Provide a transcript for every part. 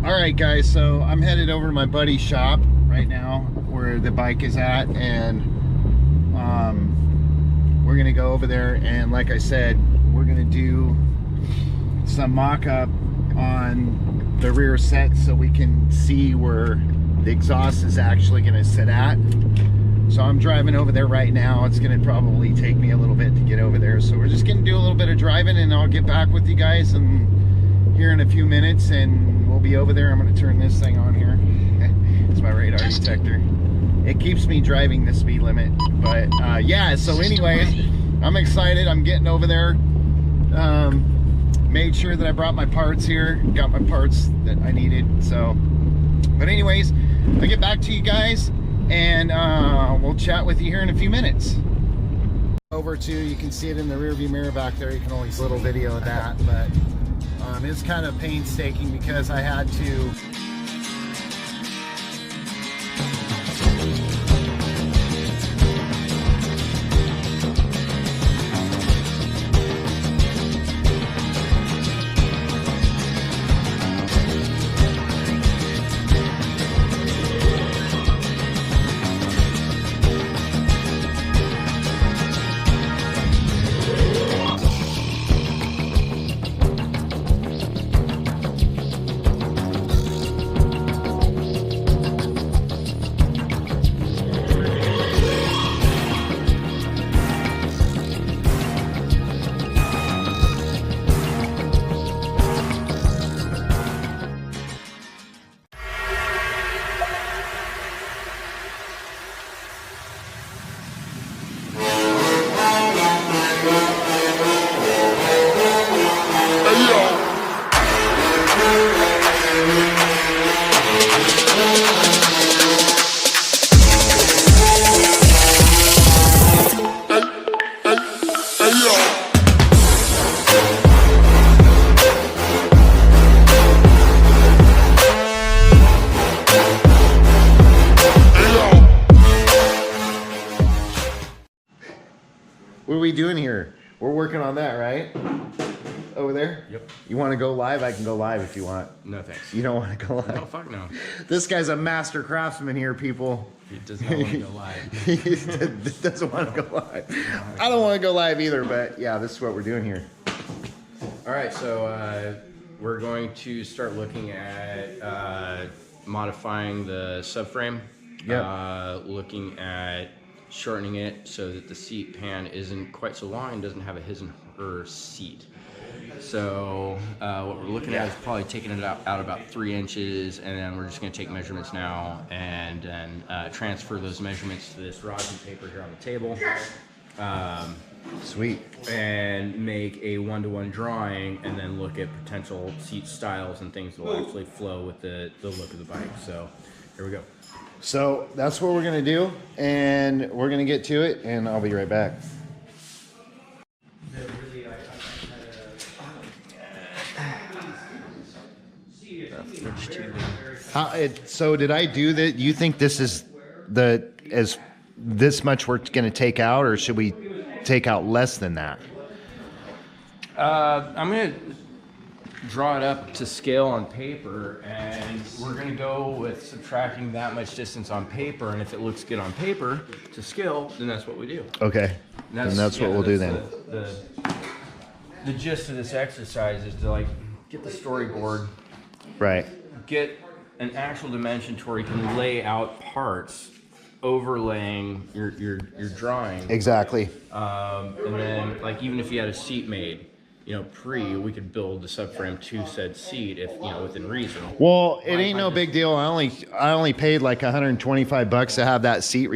All right, guys, so I'm headed over to my buddy's shop right now where the bike is at, and we're gonna go over there, and like I said, we're gonna do some mock-up on the rear set so we can see where the exhaust is actually gonna sit at. So I'm driving over there right now. It's gonna probably take me a little bit to get over there, so we're just gonna do a little bit of driving, and I'll get back with you guys here in a few minutes, and we'll be over there. I'm going to turn this thing on here. It's my radar detector. It keeps me driving the speed limit, but yeah, so anyways, I'm excited. I'm getting over there. Made sure that I brought my parts here, got my parts that I needed. So, but anyways, I'll get back to you guys, and we'll chat with you here in a few minutes. Over to, you can see it in the rear view mirror back there. You can only see a little video of that, but it's kind of painstaking because I had to What are we doing here? We're working on that, right? Over there? Yep. You want to go live? I can go live if you want. No, thanks. You don't want to go live? No, fuck no. This guy's a master craftsman here, people. He does not want to go live. He doesn't want to go live. I don't want to go live either, but yeah, this is what we're doing here. All right, so we're going to start looking at modifying the subframe. Yeah. Looking at shortening it so that the seat pan isn't quite so long and doesn't have a his and her seat. So what we're looking at is probably taking it out about 3 inches, and then we're just going to take measurements now and then transfer those measurements to this rosin paper here on the table. Sweet. And make a 1-to-1 drawing, and then look at potential seat styles and things that will actually flow with the look of the bike. So here we go. So that's what we're going to do, and we're going to get to it, and I'll be right back. So did I do that? You think this is this much we're going to take out, or should we take out less than that? I'm going to draw it up to scale on paper, and we're going to go with subtracting that much distance on paper, and if it looks good on paper to scale, then that's what we do. Okay. And that's what we'll do then. The gist of this exercise is to like get the storyboard, right, get an actual dimension to where you can lay out parts overlaying your drawing. Exactly. And then, like, even if you had a seat made, you know, we could build the subframe to said seat if, you know, within reason. Well, it ain't no big deal. I only paid like $125 to have that seat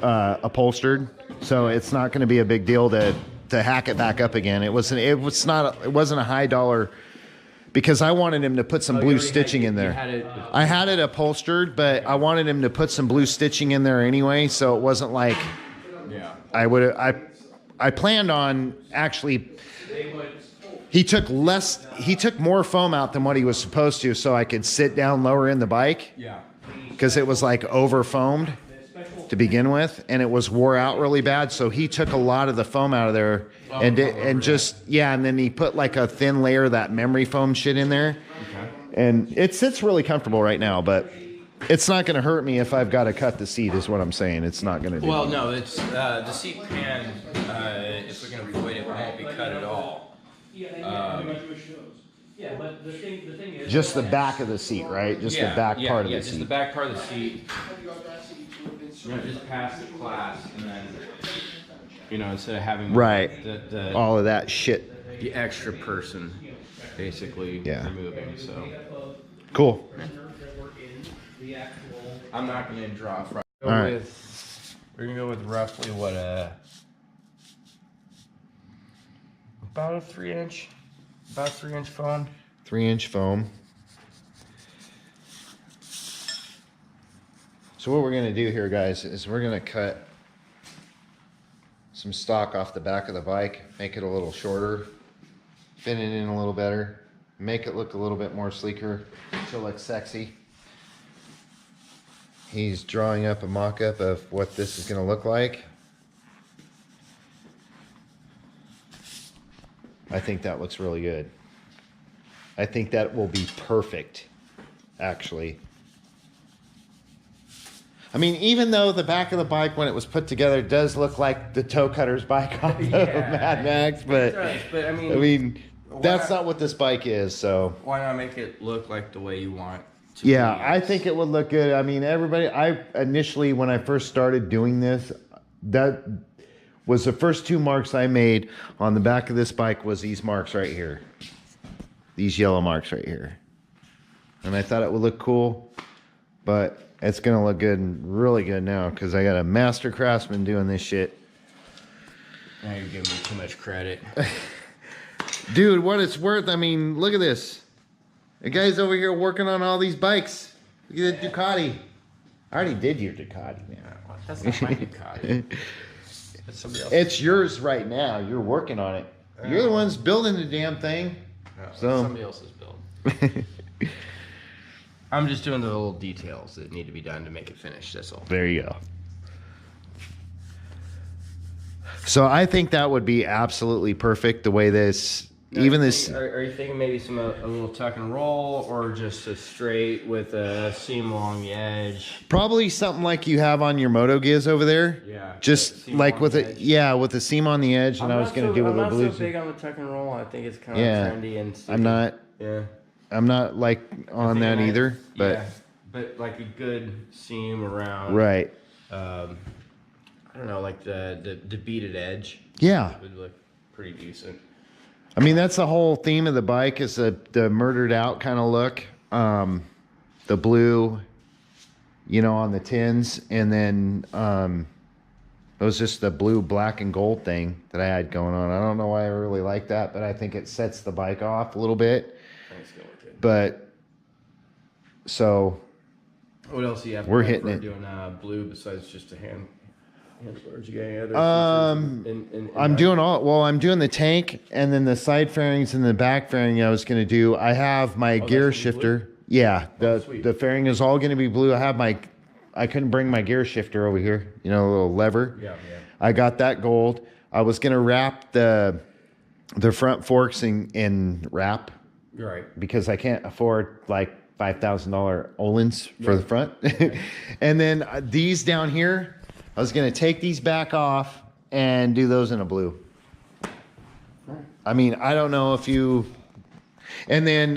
upholstered, so it's not going to be a big deal to hack it back up again. It wasn't a high dollar, because I wanted him to put some blue stitching in there. I had it upholstered, but I wanted him to put some blue stitching in there anyway, so it wasn't like, yeah, I planned on actually. He took more foam out than what he was supposed to, so I could sit down lower in the bike. Yeah. Because it was like over foamed to begin with, and it was wore out really bad. So he took a lot of the foam out of there, and then he put like a thin layer of that memory foam shit in there. Okay. And it sits really comfortable right now, but it's not going to hurt me if I've got to cut the seat, is what I'm saying. It's not going to do. Well, no, it's the seat pan. If we're going to void it, won't be cut at all. Yeah, but the thing is just the back of the seat, right? Just the back part of the seat. Just the back part of the seat. Just pass the class, and then instead of having the all of that shit, the extra person basically removing. So cool. I'm not going to draw. All right. We're gonna go with roughly what about a 3-inch foam. 3-inch foam. So what we're going to do here, guys, is we're going to cut some stock off the back of the bike, make it a little shorter, fit it in a little better, make it look a little bit more sleeker, so it looks sexy. He's drawing up a mock-up of what this is going to look like. I think that looks really good. I think that will be perfect, actually. I mean, even though the back of the bike, when it was put together, does look like the toe cutter's bike off of Mad Max, but I mean, that's not what this bike is. So why not make it look like the way you want it to yeah, be? I think it would look good. I mean, everybody, I initially, when I first started doing this, that was the first 2 marks I made on the back of this bike was these marks right here. These yellow marks right here. And I thought it would look cool, but it's going to look good and really good now because I got a master craftsman doing this shit. Now you're giving me too much credit. Dude, what it's worth, I mean, look at this. The guy's over here working on all these bikes. Look at the Ducati. I already did your Ducati, man. That's not my Ducati. That's somebody else's. It's yours right now. You're working on it. You're the ones building the damn thing. No, so somebody else's build. I'm just doing the little details that need to be done to make it finish. That's all. There you go. So I think that would be absolutely perfect the way this, Now, even this. Are you thinking maybe a little tuck and roll, or just a straight with a seam along the edge? Probably something like you have on your Moto Giz over there. Yeah. Just like with it, with the seam on the edge, and I was going to do a little blue. I'm not so big on the tuck and roll. I think it's kind of trendy and sticky. I'm not. Yeah. I'm not like on that either, but but like a good seam around. right. I don't know, like the beaded edge. Yeah. Would look pretty decent. I mean, that's the whole theme of the bike is the murdered out kind of look. The blue, on the tins, and then it was just the blue, black, and gold thing that I had going on. I don't know why I really like that, but I think it sets the bike off a little bit. But so what else do you have? We're hitting it. Doing blue besides just a hand. Handlebars. You got any other I'm doing I'm doing the tank and then the side fairings and the back fairing I was going to do. I have my gear shifter. Blue? Yeah, the fairing is all going to be blue. I couldn't bring my gear shifter over here, a little lever. Yeah. I got that gold. I was going to wrap the front forks in wrap. Right. Because I can't afford like $5,000 Olins for the front. And then these down here, I was going to take these back off and do those in a blue. I mean, I don't know if you... And then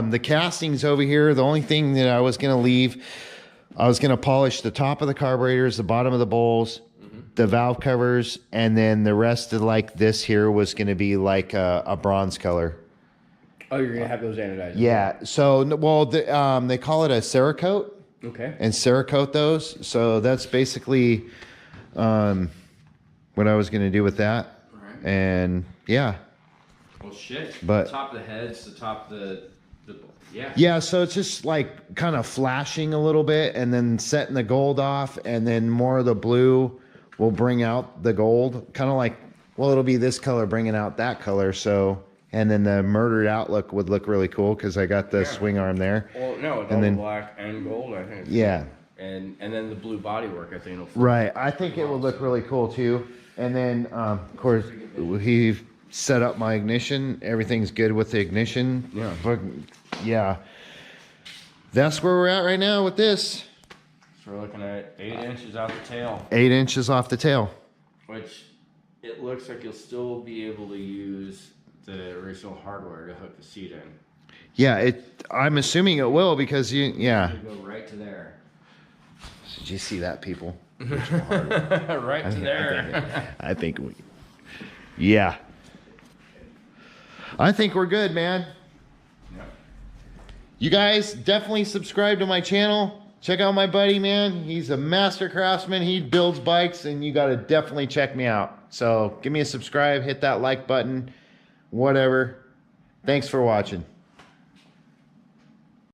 the castings over here, the only thing that I was going to leave, I was going to polish the top of the carburetors, the bottom of the bowls, the valve covers, and then the rest of like this here was going to be like a bronze color. Oh, you're going to have those anodized? Yeah. So, they call it a Cerakote. Okay. And Cerakote those. So that's basically what I was going to do with that. Right. And yeah. Well, shit. But the top of the heads, the top of the yeah. Yeah, so it's just like kind of flashing a little bit and then setting the gold off, and then more of the blue will bring out the gold. Kind of like, it'll be this color bringing out that color. So... And then the murdered outlook would look really cool because I got the swing arm there. Well, no, it's all black and gold, I think. Yeah. And then the blue bodywork, I think. Right. I think it would look really cool too. And then, of course, he set up my ignition. Everything's good with the ignition. Yeah. Yeah. that's where we're at right now with this. So we're looking at 8 inches out the tail. 8 inches off the tail. Which it looks like you'll still be able to use the original hardware to hook the seat in. Yeah, I'm assuming it will because yeah. Go right to there. Did you see that, people? Right to there. I think yeah. I think we're good, man. Yep. You guys definitely subscribe to my channel. Check out my buddy, man. He's a master craftsman. He builds bikes, and you got to definitely check me out. So give me a subscribe, hit that like button, whatever. Thanks for watching.